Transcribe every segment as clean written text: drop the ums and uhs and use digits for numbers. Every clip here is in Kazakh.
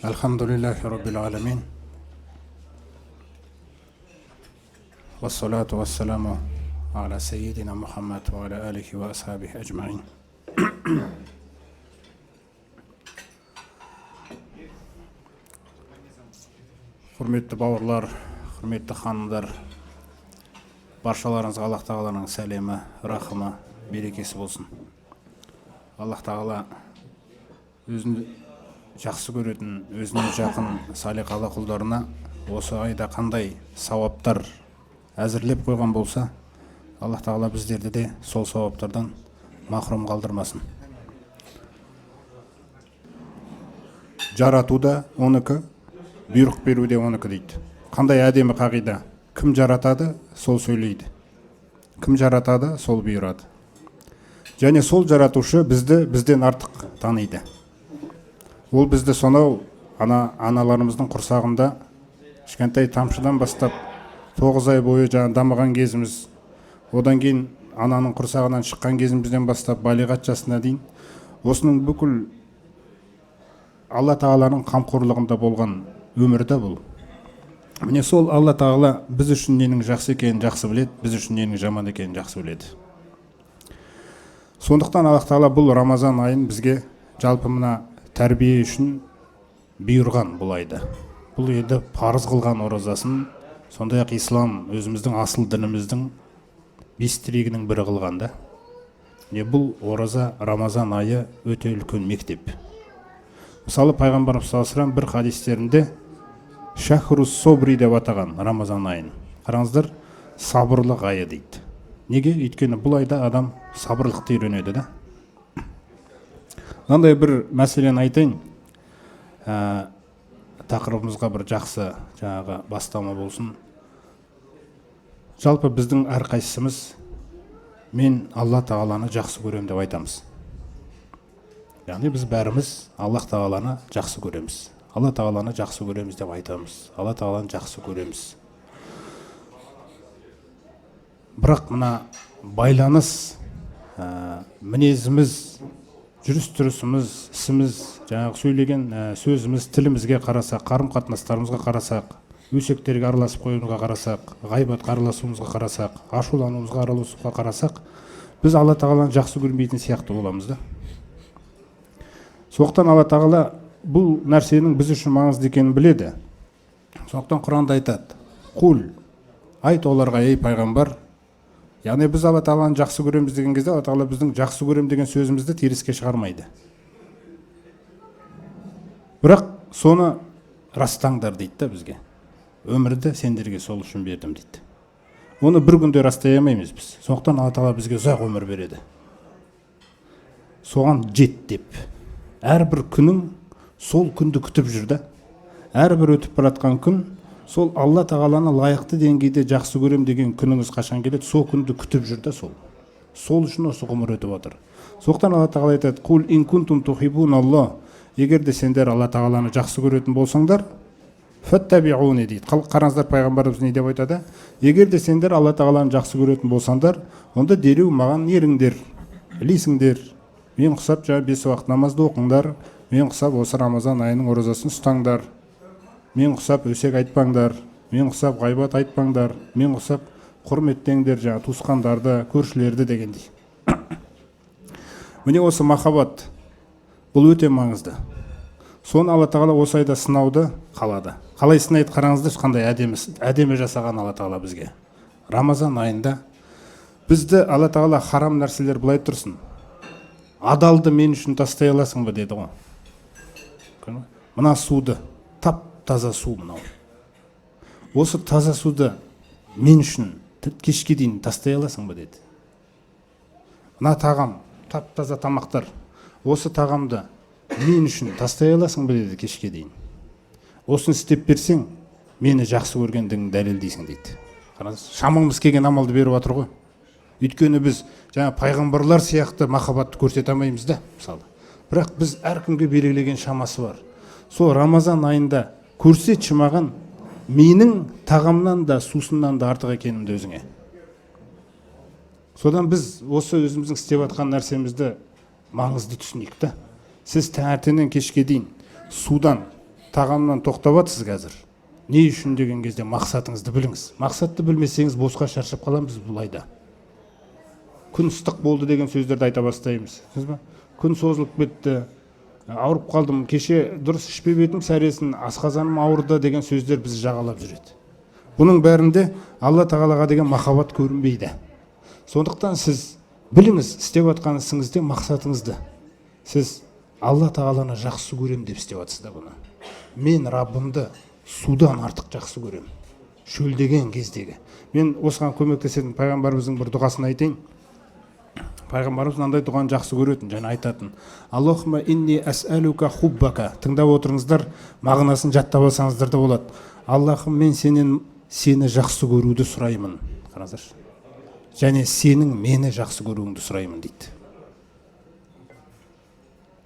Elhamdülillahi Rabbil alemin. Ve salatu ve selamu ala seyyidina Muhammed ve ala alihi ve ashabihi ecmain. Hürmetli bауырлар, hürmetli hanımlar, barşalarınızға Аллах Тағаланың сәлемі, рахымы, берекесі болсын. Аллах Тағала өзін жақсы көретін, өзіне жақын салиқалы құлдарына осы айда қандай сауаптар әзірлеп қойған болса, Аллах Тағала біздерді де сол сауаптардан махрұм қалдырмасын. Жарату да оныкі, бұйрық беру де оныкі дейді. Қандай әдемі қағида. Кім жаратады, сол сөйлейді. Кім жаратады, сол бұйырады. Және сол жаратушы бізден артық таниды. Ол бізді сонау аналарымыздың құрсағында кішкентай тамшыдан бастап 9 ай бойы дамыған кезіміз, одан кейін ананың құрсағынан шыққан кезімізден бастап балиғат жасына дейін осының бүкіл Алла Тағаланың қамқорлығында болған өмірді бұл. Міне сол Алла Тағала біз үшін ненің жақсы екенін жақсы біледі, біз үшін ненің жаман екенін жақсы біледі. Сондықтан Алла Тағала бұл Рамазан айын бізге жалпы мына тәрбие үшін бұйырған бұл айды. Бұл еді парыз қылған оразасын, сондай-ақ ислам өзіміздің асыл дініміздің бес тірегінің бірі қылғанда. Бұл ораза Рамазан айы өте үлкен мектеп. Мысалы пайғамбарымыз саллаллаху алейхи бір хадистерінде Шахрус собри деп атаған Рамазан айын. Қараңыздар, сабырлық айы дейді. Неге? Өйткені бұл айда адам сабырлықты үйренеді да. Мынандай бір мәселені айтайын. Тақырыбымызға бір жақсы жаңағы бастама болсын. Жалпы біздің әрқайсымыз мен Алла Тағаланы жақсы көрем деп айтамыз. Яғни біз бәріміз Алла Тағаланы жақсы көреміз. Алла Тағаланы жақсы көреміз деп айтамыз. Алла Тағаланы жақсы көреміз. Бірақ мына байланыс, мінезіміз, жүріс-тұрысымыз, ісіміз, жаңағы сөйлеген сөзіміз, тілімізге қарасақ, қарым-қатынастарымызға қарасақ, өсектерге араласып қоюымызға қарасақ, ғайбатқа араласуымызға қарасақ, ашулануымызға араласуға қарасақ, біз Алла Тағаланы жақсы көрмейтін сияқты боламыз да. Сондықтан Алла Тағала бұл нәрсенің біз үшін маңызды екенін біледі. Сондықтан Құранда айтады: "Құл", айт оларға, ей пайғамбар. Яғни біз Алла Тағаланы жақсы көреміз деген кезде Алла Тағала біздің жақсы көрем деген сөзімізді теріске шығармайды. Бірақ соны растаңдар дейді да бізге. Өмірді сендерге сол үшін бердім дейді. Оны бір күнде растай алмаймыз біз. Сондықтан Алла Тағала бізге ұзақ өмір береді. Соған жет деп. Әрбір күнің сол күнді күтіп жүрді. Әрбір өтіп баратқан күн сол Алла Тағаланы лайықты деңгейде жақсы көрем деген күніңіз қашан келеді, сол күнді күтіп жүрді сол. Сол үшін осы ғұмыр өтіп отыр. Сондықтан Алла Тағала айтады: "Құл ин кунтум тухибуналлах", егер де сендер Алла Тағаланы жақсы көретін болсаңдар, фаттабиуни дейді. Қараңыздар, пайғамбарымыз не деп айтады? Егер де сендер Алла Тағаланы жақсы көретін болсаңдар, онда дереу маған еріңдер, ілесіңдер. Мен құсап 5 уақыт намазды оқыңдар, мен құсап осы Рамазан айының оразасын ұстаңдар. Мен құсап өсек айтпаңдар, мен құсап ғайбат айтпаңдар, мен құсап құрметтеңдер туысқандарды, көршілерді дегендей. Міне осы махаббат, бұл өте маңызды. Соны Алла Тағала осы айда сынауды қалады. Қалай сынайды қараңыздар, қандай әдемі жасаған Алла Тағала бізге. Рамазан айында бізді Алла Тағала харам нәрселер былай тұрсын: "Адалды мен үшін тастай аласың ба?" деді ғой. Мына суды, таза су мынау. Осы таза суды мен үшін кешке дейін тастай аласың ба деді. Мына тағам, таза тамақтар, осы тағамды мен үшін тастай аласың ба деді кешке дейін. Осыны істеп берсең, мені жақсы көргендігін дәлелдейсің дейді. Шамамыз келген амалды беріп жатыр ғой. Өйткені біз пайғамбарлар сияқты махаббатты көрсете алмаймыз да, мысалы. Бірақ біз әркімге белгілеген шамасы бар. Сол Рамазан айында көрсетші маған менің тағамнан да сусыннан да артық екенімді өзіңе. Содан біз осы өзіміздің істеп жатқан нәрсемізді маңызды түсінейік та. Сіз таңертеңнен кешке дейін судан тағамнан тоқтап жатсыз қазір. Не үшін деген кезде мақсатыңызды біліңіз. Мақсатты білмесеңіз босқа шаршап қаламыз бұл айда. Күн ыстық болды деген сөздерді айта бастаймыз. Күн созылып кетті, ауырып қалдым, кеше дұрыс ішпеп едім сәресін, асқазаным ауырды деген сөздер бізді жағалап жүреді. Бұның бәрінде Алла тағалаға деген махаббат көрінбейді. Сондықтан сіз біліңіз, істеп жатқан ісіңізде мақсатыңызды. Сіз Алла тағаланы жақсы көрем деп істеп жатсыздар бұны. Мен Раббымды судан артық жақсы көрем. Шөлдеген кездегі. Мен осыған көмектесетін пайғамбарымыздың бір дұғасын айтайын. Пайғамбарымыз мынандай дұғаны жақсы көретін, және айтатын. Аллахумма инни ас'алука хуббака. Тыңдап отырыңыздар, мағынасын жаттап алсаңыздар да болады. Аллахым, мен сені жақсы көруді сұраймын. Қараңыздаршы. Және сенің мені жақсы көруіңді сұраймын дейді.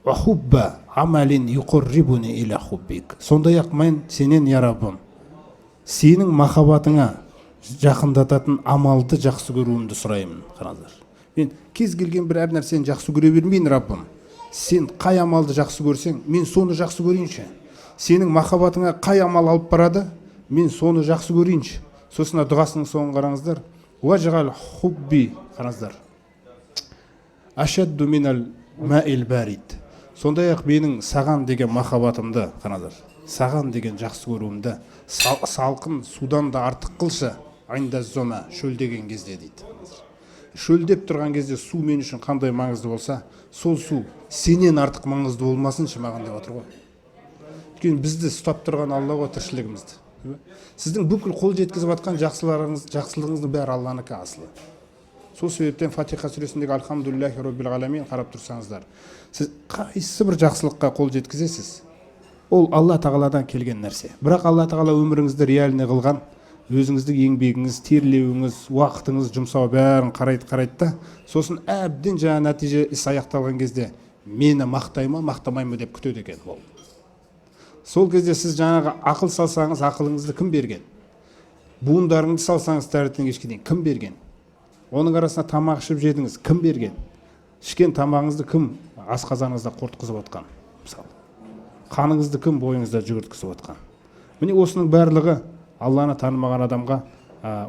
Ва хубба амалин юқаррибуни иля хуббик. Сондай-ақ мен сенен, я Раббым, сенің махаббатыңа жақындататын амалды жақсы көруімді сұраймын. Қараңыздар. Мен кез келген бір әр нәрсені жақсы көре бермеймін, Раббым. Сен қай амалды жақсы көрсең, мен соны жақсы көрейінші. Сенің махаббатыңа қай амал алып барады, мен соны жақсы көрейінші. Сосын дұғасының соңын қараңыздар. Уажғал хубби, қараңыздар. Ашадду минал маил барид. Сондай-ақ менің саған деген махаббатымды, қараңыздар. Саған деген жақсы көруімді салқын судан да артық қылшы. Айнда зома, шөлдеген кезде дейді. Шөлдеп тұрған кезде су мен үшін қандай маңызды болса, сол су сенен артық маңызды болмасыншы маған деп отыр ғой. Өйткені бізді ұстап тұрған Алла ғой тіршілігімізді. Сіздің бүкіл қол жеткізіп жатқан жақсылығыңыздың бәрі Алланікі асылы. Сол себептен Фатиха сүресіндегі Альхамдулиллахи роббил аламин қарап тұрсаңыздар, сіз қайсы бір жақсылыққа қол жеткізесіз, ол Алла тағаладан келген нәрсе. Бірақ Алла тағала өміріңізді реаліне қылған, өзіңіздің еңбегіңіз, терлеуіңіз, уақытыңыз, жұмсау бәрін қарайды да, сосын әбден жаңа нәтиже іс аяқталған кезде мені мақтай ма, мақтамай ма деп күтеді екен ол. Сол кезде сіз жаңағы ақыл салсаңыз, ақылыңызды кім берген? Буындарыңызды салсаңыз таңертең кешке дейін кім берген? Оның арасына тамақ ішіп жедіңіз, кім берген? Ішкен тамағыңызды кім асқазаныңызда қорытқызып отқан? Мысалы, қаныңызды кім бойыңызда жүгірткізіп отқан? Міне осының барлығы Алланы танымаған адамға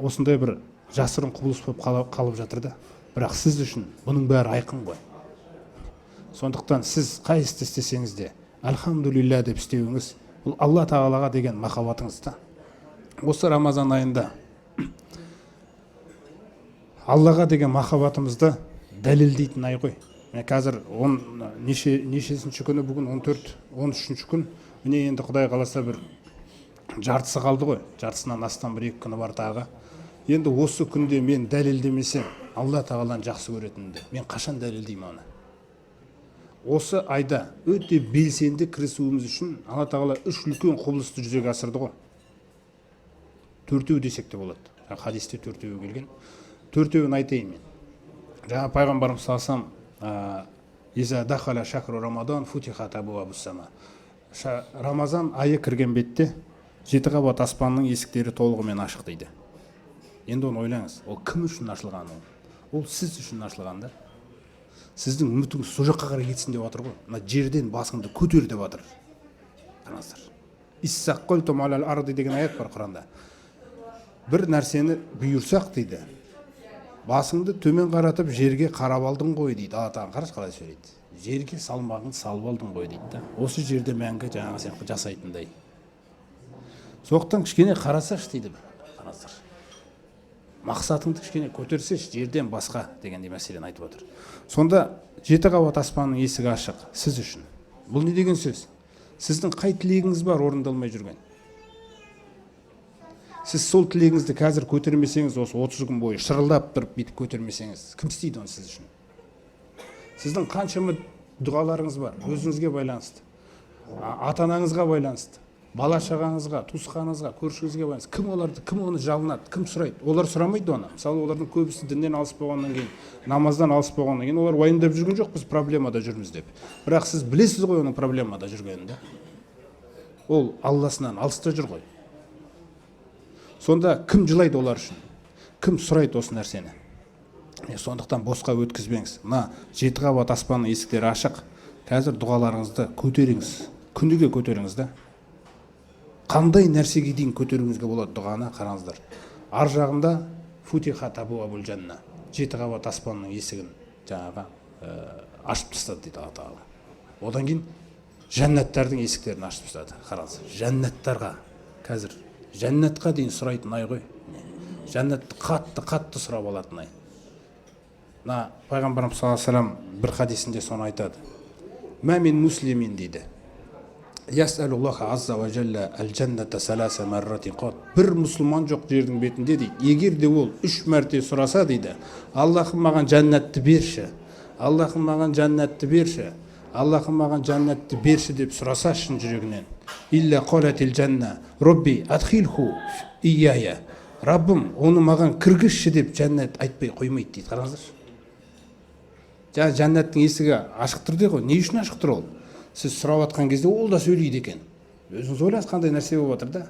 осындай бір жасырын құбылыс болып қалып жатыр да. Бірақ сіз үшін бұның бәрі айқын ғой. Сондықтан сіз қай істі істесеңіз де альхамдулилля деп істеуіңіз, бұл Алла тағалаға деген махаббатыңыз да. Осы Рамазан айында Аллаға деген махаббатымызды дәлелдейтін ай ғой. Қазір нешесінші күні, бүгін 13-ші күн. Міне енді Құдай қаласа бір жартысы қалды ғой. Жартысынан астам бір 2 күні бар тағы. Енді осы күнде мен дәлелдемесем, Алла тағаланы жақсы көретінімді мен қашан дәлелдеймін оны? Осы айда өте белсенді кірісуіміз үшін Алла тағала 3 үлкен құбылысты жүзеге асырды ғой. 4-еу десек те болады. Хадисте 4-еу келген. 4-еуін айтайын мен. Жаңа пайғамбарымыз салсам, иза дахала шахру рамадан футихат абуабус сама. Рамазан айы кірген бетте 7 қабат аспанның есіктері толығымен ашық дейді. Енді оны ойлаңыз, ол кім үшін ашылған ол? Ол сіз үшін ашылған да. Сіздің үмітіңіз сол жаққа қарай кетсін деп отыр ғой. Мына жерден басыңды көтер деп отыр. Қараңыздар. Иссаққалтум алал арди деген аят бар Құранда. Бір нәрсені бұйырсақ дейді, басыңды төмен қаратып жерге қарап алдың ғой дейді. Алла тағала қарашы қалай сөйлейді. Жерге салмағыңды салып алдың ғой дейді да. Осы жерде мәңгі жаңағы сен жасайтындай. Соқтан кішкене қарасаш дейді. Қараңыздар. Мақсатыңды кішкене көтерсеш жерден басқа дегендей мәселені айтып отыр. Сонда 7 қабат аспанның есігі ашық сіз үшін. Бұл не деген сөз? Сіздің қай тілегіңіз бар орындалмай жүрген? Сіз сол тілегіңізді қазір көтермесеңіз, осы 30 күн бойы шырылдап тұрып бүйтіп көтермесеңіз, кім істейді оны сіз үшін? Сіздің қаншама дұғаларыңыз бар, өзіңізге байланысты, ата-анаңызға байланысты, бала-шағаңызға, туысқаныңызға, көршіңізге байланысты. Кім оны жалынады, кім сұрайды? Олар сұрамайды оны. Мысалы, олардың көбісі діннен алыс болғаннан кейін, намаздан алыс болғаннан кейін олар уайымдап жүрген жоқ, біз проблемада жүрміз деп. Бірақ сіз білесіз ғой оның проблемада жүргенін да. Ол Алласынан алыста жүр ғой. Сонда кім жылайды олар үшін? Кім сұрайды осы нәрсені? Сондықтан босқа өткізбеңіз. Мына 7 қабат аспанның есіктері ашық. Қазір дұғаларыңызды көтеріңіз. Күніге көтеріңіз да. қандай нәрсеге дейін көтеруіңізге болады дұғаны қараңыздар. Ар жағында футихат абуабул жанна, 7 қабат аспанның есігін жаңағы ашып тастады дейді Алла Тағала. Одан кейін жәннаттардың есіктерін ашып тастады. Қараңыз, жәннаттарға қазір жәннатқа дейін сұрайтын ай ғой. Жәннатты қатты сұрап алатын ай. Мына пайғамбарымыз саллаллаху алейхи вассалам бір хадисінде соны айтады. Мә мин муслимин дейді. Ясалуллаха азза ва жалла әл-жәнната саласа марратин қат. Бір мұсылман жоқ жердің бетінде дейді. Егер де ол 3 мәрте сұраса дейді, Аллахым маған жәннатты берші. Аллахым маған жәннатты берші. Аллахым маған жәннатты берші деп сұраса шын жүрегінен. Илля қалатил жанна, Робби адхилху ияя. Раббым, оны маған кіргізші деп жәннат айтпай қоймайды дейді. Қараңыздаршы. Жаңа жәннаттың есігі ашық тұр дейді ғой. Не үшін ашық тұр ол? Сіз сұрап жатқан кезде ол да сөйлейді екен. Өзіңіз ойлаңыз қандай нәрсе болып жатыр да.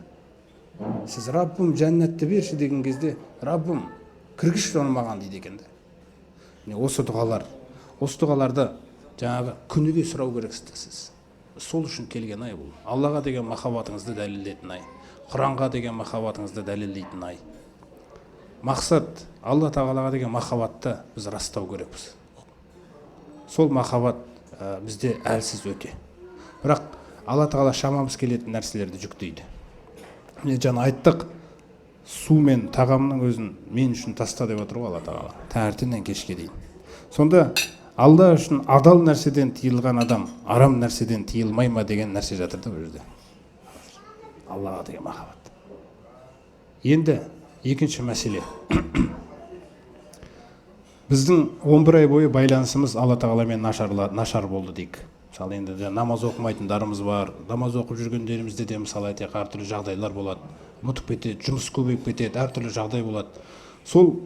Сіз Раббым жәннатты берші деген кезде, Раббым кіргізші оны маған дейді екен да. Осы дұғаларды жаңағы күніге сұрау керексіз. Сол үшін келген ай бұл. Аллаға деген махаббатыңызды дәлелдейтін ай. Құранға деген махаббатыңызды дәлелдейтін ай. Мақсат Алла Тағалаға деген махаббатты біз растау керекпіз. Сол махаббат бізде әлсіз өте. Бірақ Алла Тағала шамамыз келетін нәрселерді жүктейді. Жаңа айттық, су мен тағамның өзін мен үшін таста деп отыр ғой Алла Тағала. Таңертеңнен кешке дейін. Сонда Алла үшін адал нәрседен тыйылған адам арам нәрседен тыйылмай ма деген нәрсе жатыр да бұл жерде. Аллаға деген махаббат. Енді екінші мәселе. Біздің 11 ай бойы байланысымыз Алла Тағаламен нашар болды дейік. Мысалы енді намаз оқымайтындарымыз бар, намаз оқып жүргендерімізде де мысалы айтайық әртүрлі жағдайлар болады. Ұмытып кетеді, жұмыс көбейіп кетеді, әртүрлі жағдай болады. Сол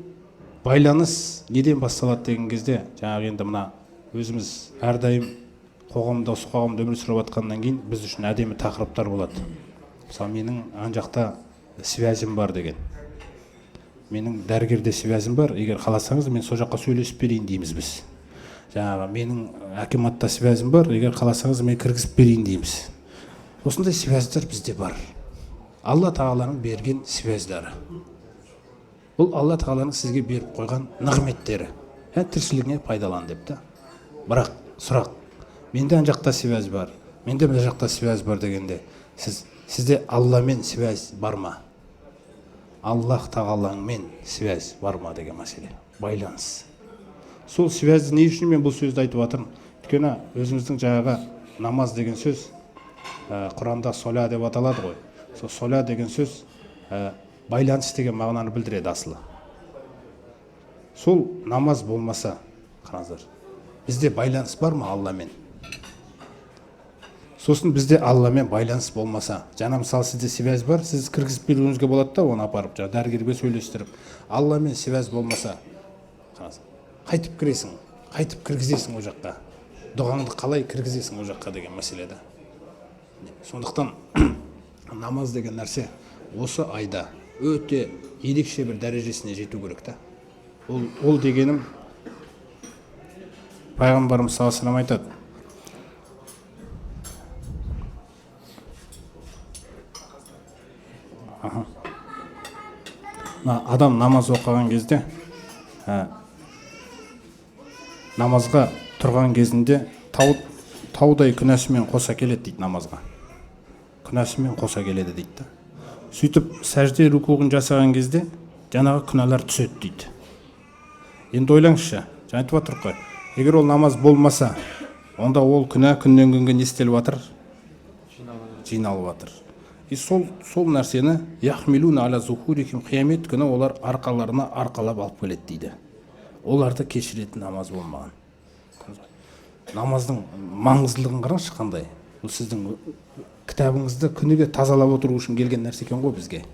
байланыс неден басталады деген кезде, жаңағы енді мына өзіміз әрдайым осы қоғамда өмір сүріп жатқаннан кейін біз үшін әдемі тақырыптар болады. Мысалы менің ан жақта связім бар деген. Менің дәрігерде связім бар, егер қаласаңыз мен сол жаққа сөйлесіп берейін дейміз біз. Жаңағы менің акиматта связім бар, егер қаласаңыз мен кіргізіп берейін дейміз. Осындай связьдар бізде бар. Алла Тағаланың берген связьдары. Бұл Алла Тағаланың сізге беріп қойған нығметтері. Тіршілігіне пайдалан деп та. Бірақ сұрақ, менде ан жақта связь бар, менде мына жақта связь бар дегенде, сізде Алламен связь бар ма? Аллах Тағалаңмен связь бар ма деген мәселе. Байланыс. Сол связьді не үшін мен бұл сөзді айтып жатырмын? Өйткені өзіміздің жаңағы намаз деген сөз Құранда соля деп аталады ғой. Сол соля деген сөз байланыс деген мағынаны білдіреді асылы. Сол намаз болмаса, қараңыздар, бізде байланыс бар ма Алламен? Сосын бізде Алламен байланыс болмаса, жаңа мысалы сізде связь бар, сіз кіргізіп беруіңізге болады да, оны апарып, дәрігерге сөйлестіріп. Алламен связь болмаса, қайтып кіресің, қайтып кіргізесің о жаққа. Дұғаңды қалай кіргізесің о жаққа деген мәселеде. Сондықтан намаз деген нәрсе осы айда өте ерекше бір дәрежесіне жету керек та. Ол дегенім пайғамбарымыз саллаллаху алейхи вассалам айтады. Адам намаз оқыған кезде, намазға тұрған кезінде таудай күнәсімен қоса келеді дейді намазға. Күнәсімен қоса келеді дейді. Сөйтіп сәжде рукуғын жасаған кезде жаңағы күнәлар түседі дейді. Енді ойлаңызшы, жаңа айтып отырмын ғой, егер ол намаз болмаса, онда ол күнә күннен күнге не істеліп жатыр? Жиналып жатыр. Сол нәрсені яхмилуна аля зухурихим, қиямет күні олар арқаларына арқалап алып келеді дейді. Оларды кешіретін намаз болмаған. Намаздың маңыздылығын қараңызшы қандай. Бұл сіздің кітабыңызды күніге тазалап отыру үшін келген нәрсе екен ғой бізге.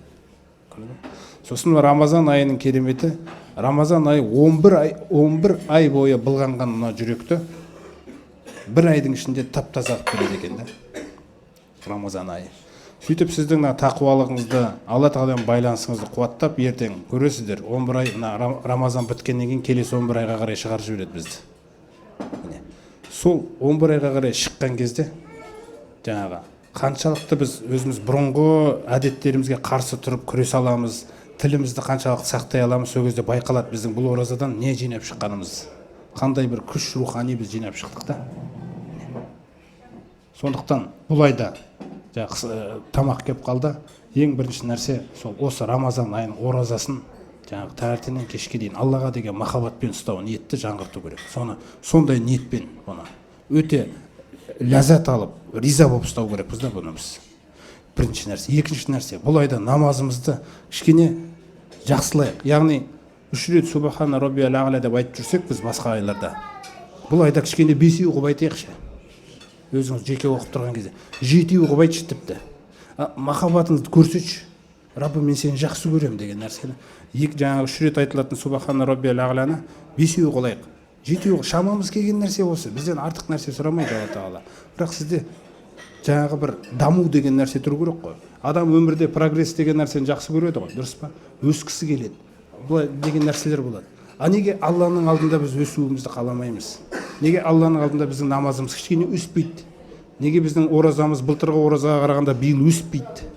Сосын Рамазан айының кереметі, Рамазан айы 11 ай бойы былғанған мына жүректі бір айдың ішінде тап-таза қылып береді екен да. Рамазан айы. Сөйтіп сіздің тақуалығыңызды, Алла Тағаламен байланысыңызды қуаттап, ертең көресіздер, 11 ай Рамазан біткеннен кейін келесі 11 айға қарай шығарып жібереді бізді. Сол 11 айға қарай шыққан кезде жаңағы қаншалықты біз өзіміз бұрынғы әдеттерімізге қарсы тұрып күресе аламыз, тілімізді қаншалықты сақтай аламыз, сол кезде байқалады біздің бұл оразадан не жинап шыққанымыз, қандай бір күш рухани біз жинап шықтық та. Сондықтан бұл айда тамақ кеп қалды, ең бірінші нәрсе сол осы Рамазан айының оразасын таңертеңнен кешке дейін Аллаға деген махаббатпен ұстау, ниетті жаңғырту керек. Сондай ниетпен бұны өте ләззат алып, риза болып ұстау керекпіз да бұны біз. Бірінші нәрсе. Екінші нәрсе, бұл айда намазымызды кішкене жақсылайық. Яғни 3 рет Субхана Роббиял А'ла деп айтып жүрсек біз басқа айларда, бұл айда кішкене 5 оқып айтайықшы. Өзіңіз жеке оқып тұрған кезде 7 оқып айтшы тіпті. Махаббатыңызды көрсетші. Раббым, мен сені жақсы көремін деген нәрсені. Жаңағы 3 рет айтылатын Субхана Роббиял А'ланы 5 оқылайық. 7 оқы, шамамыз келген нәрсе осы. Бізден артық нәрсе сұрамайды Алла Тағала. Бірақ сізде жаңағы бір даму деген нәрсе тұру керек қой. Адам өмірде прогресс деген нәрсені жақсы көреді ғой, дұрыс па? Өскісі келеді. Бұлай деген нәрселер болады. Неге Алланың алдында біз өсуімізді қаламаймыз? Неге Алланың алдында біздің намазымыз кішкене өспейді? Неге біздің оразамыз былтырғы оразаға қарағанда биыл өспейді?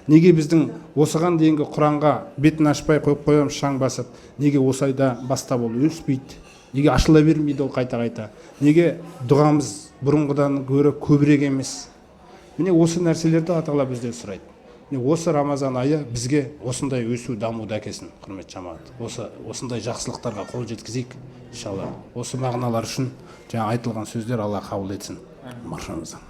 Неге біздің осыған дейінгі Құранға бетін ашпай қойып қоямыз шаң басып? Неге осы айда бастап ол өспейді? Неге ашыла бермейді ол қайта-қайта? Неге дұғамыз бұрынғыдан гөрі көбірек емес? Міне осы нәрселерді Алла Тағала бізден сұрайды. Осы Рамазан айы бізге осындай өсу, дамуды әкелсін, құрметті жамағат. Осындай жақсылықтарға қол жеткізейік, иншалла. Осы мағыналар үшін жаңа айтылған сөздер Алла қабыл етсін. Маршамыздан.